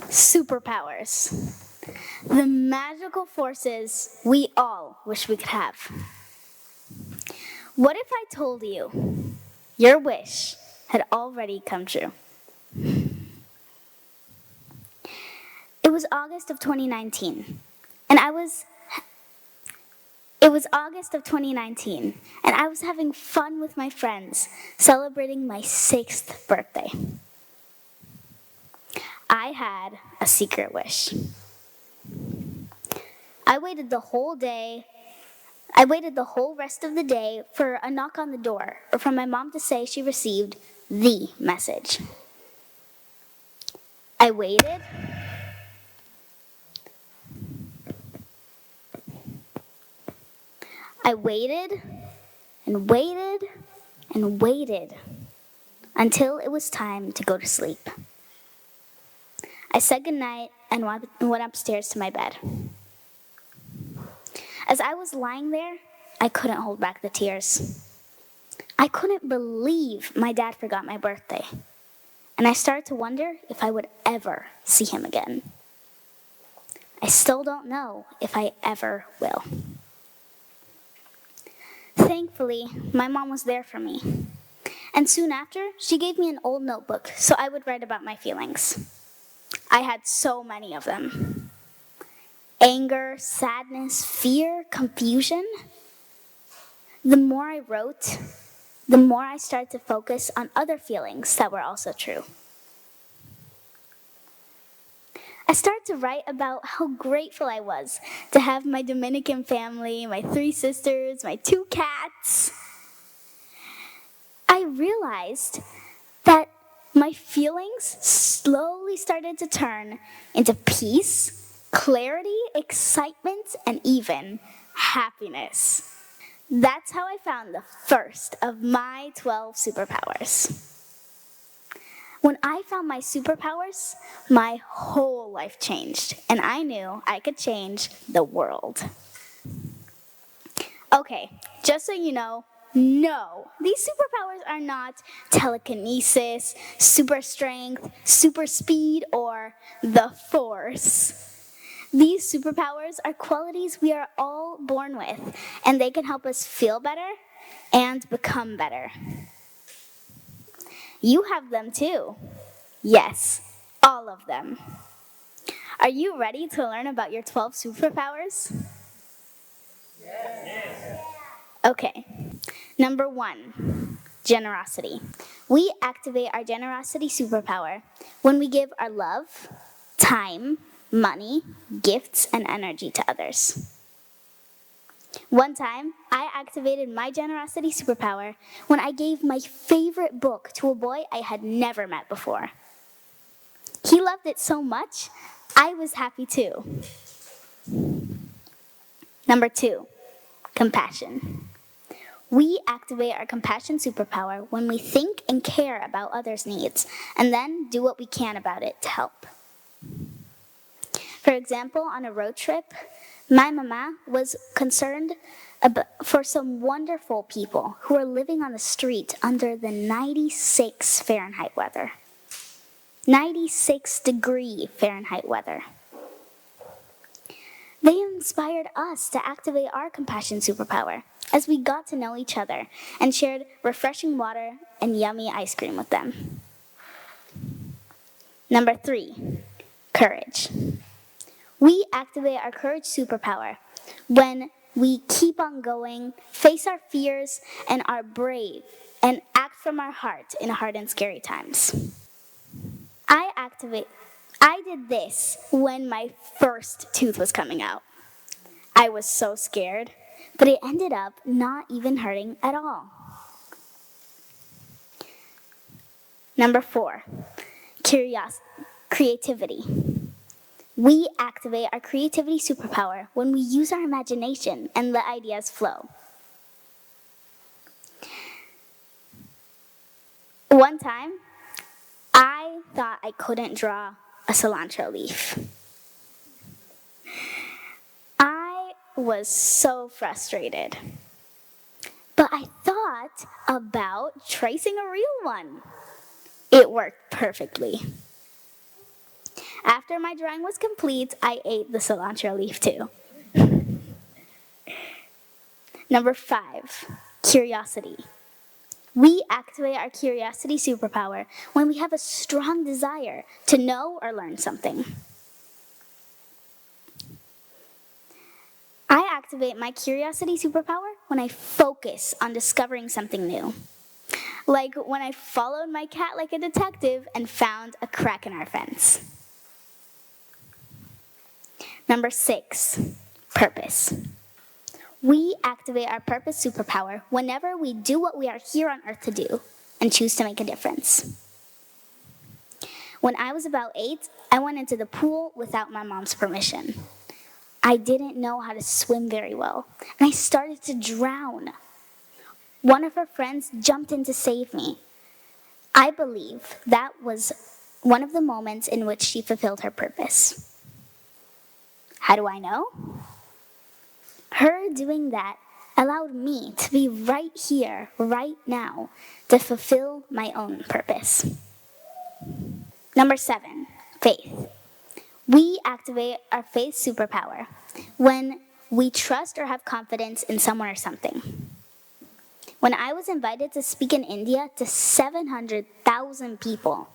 Superpowers. The magical forces we all wish we could have. What if I told you your wish had already come true? It was August of 2019, and I was having fun with my friends, celebrating my 6th birthday. I had a secret wish. I waited the whole rest of the day for a knock on the door, or for my mom to say she received the message. I waited. I waited and waited and waited until it was time to go to sleep. I said goodnight and went upstairs to my bed. As I was lying there, I couldn't hold back the tears. I couldn't believe my dad forgot my birthday, and I started to wonder if I would ever see him again. I still don't know if I ever will. Thankfully, my mom was there for me, and soon after, she gave me an old notebook so I would write about my feelings. I had so many of them. Anger, sadness, fear, confusion. The more I wrote, the more I started to focus on other feelings that were also true. I started to write about how grateful I was to have my Dominican family, my 3 sisters, my 2 cats. I realized that my feelings slowly started to turn into peace, clarity, excitement, and even happiness. That's how I found the first of my 12 superpowers. When I found my superpowers, my whole life changed, and I knew I could change the world. Okay, just so you know, no, these superpowers are not telekinesis, super strength, super speed, or the Force. These superpowers are qualities we are all born with, and they can help us feel better and become better. You have them too. Yes, all of them. Are you ready to learn about your 12 superpowers? Yes. Okay. Number 1, generosity. We activate our generosity superpower when we give our love, time, money, gifts, and energy to others. One time, I activated my generosity superpower when I gave my favorite book to a boy I had never met before. He loved it so much, I was happy too. Number 2, compassion. We activate our compassion superpower when we think and care about others' needs, and then do what we can about it to help. For example, on a road trip, my mama was concerned for some wonderful people who were living on the street under the 96 Fahrenheit weather. 96-degree Fahrenheit weather. They inspired us to activate our compassion superpower as we got to know each other and shared refreshing water and yummy ice cream with them. Number 3, courage. We activate our courage superpower when we keep on going, face our fears, and are brave, and act from our heart in hard and scary times. I did this when my first tooth was coming out. I was so scared, but it ended up not even hurting at all. Number 4, creativity. We activate our creativity superpower when we use our imagination and let ideas flow. One time, I thought I couldn't draw a cilantro leaf. I was so frustrated. But I thought about tracing a real one. It worked perfectly. After after my drawing was complete, I ate the cilantro leaf too. Number 5, curiosity. We activate our curiosity superpower when we have a strong desire to know or learn something. I activate my curiosity superpower when I focus on discovering something new. Like when I followed my cat like a detective and found a crack in our fence. Number 6, purpose. We activate our purpose superpower whenever we do what we are here on earth to do and choose to make a difference. When I was about 8, I went into the pool without my mom's permission. I didn't know how to swim very well, and I started to drown. One of her friends jumped in to save me. I believe that was one of the moments in which she fulfilled her purpose. How do I know? Her doing that allowed me to be right here, right now, to fulfill my own purpose. Number 7, faith. We activate our faith superpower when we trust or have confidence in someone or something. When I was invited to speak in India to 700,000 people,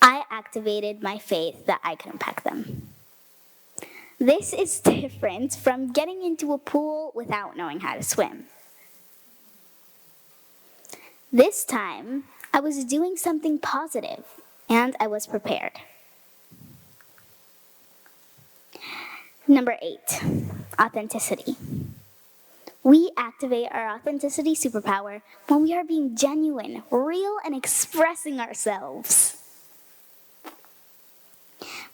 I activated my faith that I could impact them. This is different from getting into a pool without knowing how to swim. This time, I was doing something positive, and I was prepared. Number 8, authenticity. We activate our authenticity superpower when we are being genuine, real, and expressing ourselves.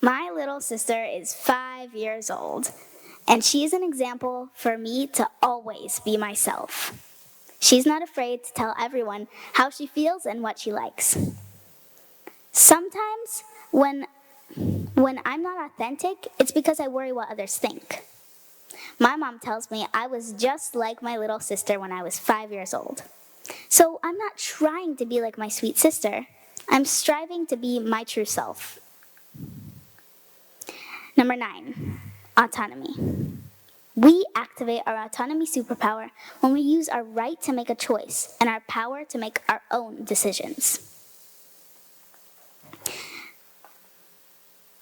My little sister is 5 years old, and she is an example for me to always be myself. She's not afraid to tell everyone how she feels and what she likes. Sometimes when I'm not authentic, it's because I worry what others think. My mom tells me I was just like my little sister when I was 5 years old. So I'm not trying to be like my sweet sister. I'm striving to be my true self. Number 9, autonomy. We activate our autonomy superpower when we use our right to make a choice and our power to make our own decisions.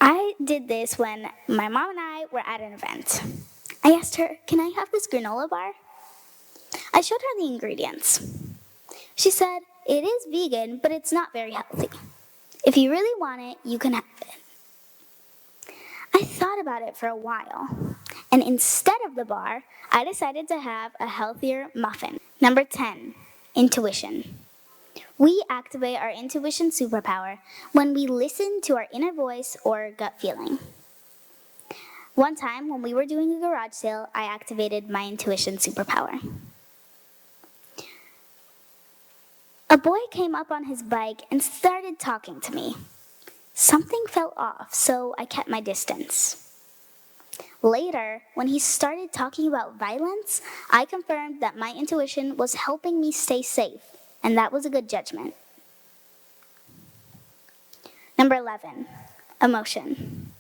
I did this when my mom and I were at an event. I asked her, "Can I have this granola bar?" I showed her the ingredients. She said, "It is vegan, but it's not very healthy. If you really want it, you can have it." I thought about it for a while, and instead of the bar, I decided to have a healthier muffin. Number 10, intuition. We activate our intuition superpower when we listen to our inner voice or gut feeling. One time, when we were doing a garage sale, I activated my intuition superpower. A boy came up on his bike and started talking to me. Something felt off, so I kept my distance. Later, when he started talking about violence, I confirmed that my intuition was helping me stay safe, and that was a good judgment. Number 11, emotion.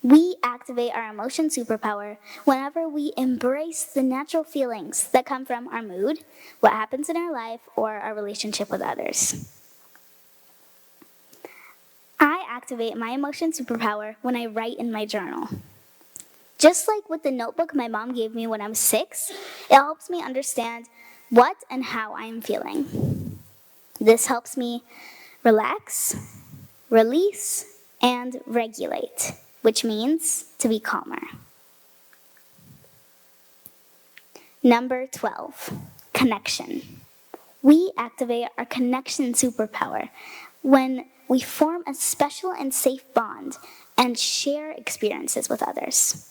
We activate our emotion superpower whenever we embrace the natural feelings that come from our mood, what happens in our life, or our relationship with others. I activate my emotion superpower when I write in my journal. Just like with the notebook my mom gave me when I was 6, it helps me understand what and how I am feeling. This helps me relax, release, and regulate, which means to be calmer. Number 12, connection. We activate our connection superpower when we form a special and safe bond and share experiences with others.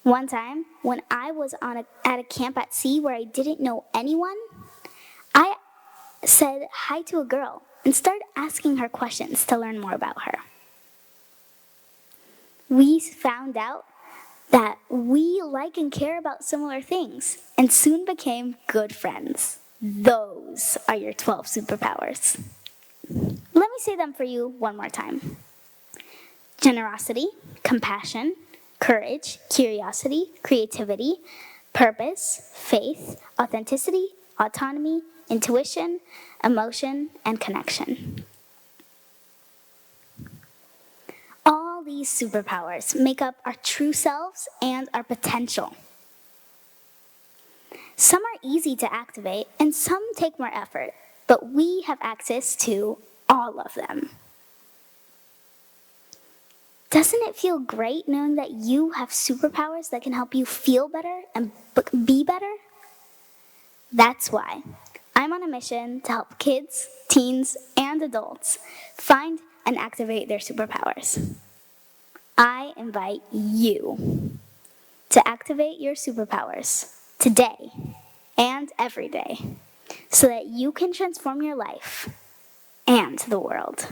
One time, when I was at a camp at sea where I didn't know anyone, I said hi to a girl and started asking her questions to learn more about her. We found out that we like and care about similar things and soon became good friends. Those are your 12 superpowers. Let me say them for you one more time. generosity, compassion, courage, curiosity, creativity, purpose, faith, authenticity, autonomy, intuition, emotion, and connection. All these superpowers make up our true selves and our potential. Some are easy to activate and some take more effort, but we have access to all of them. Doesn't it feel great knowing that you have superpowers that can help you feel better and be better? That's why I'm on a mission to help kids, teens, and adults find and activate their superpowers. I invite you to activate your superpowers today and every day so that you can transform your life and the world.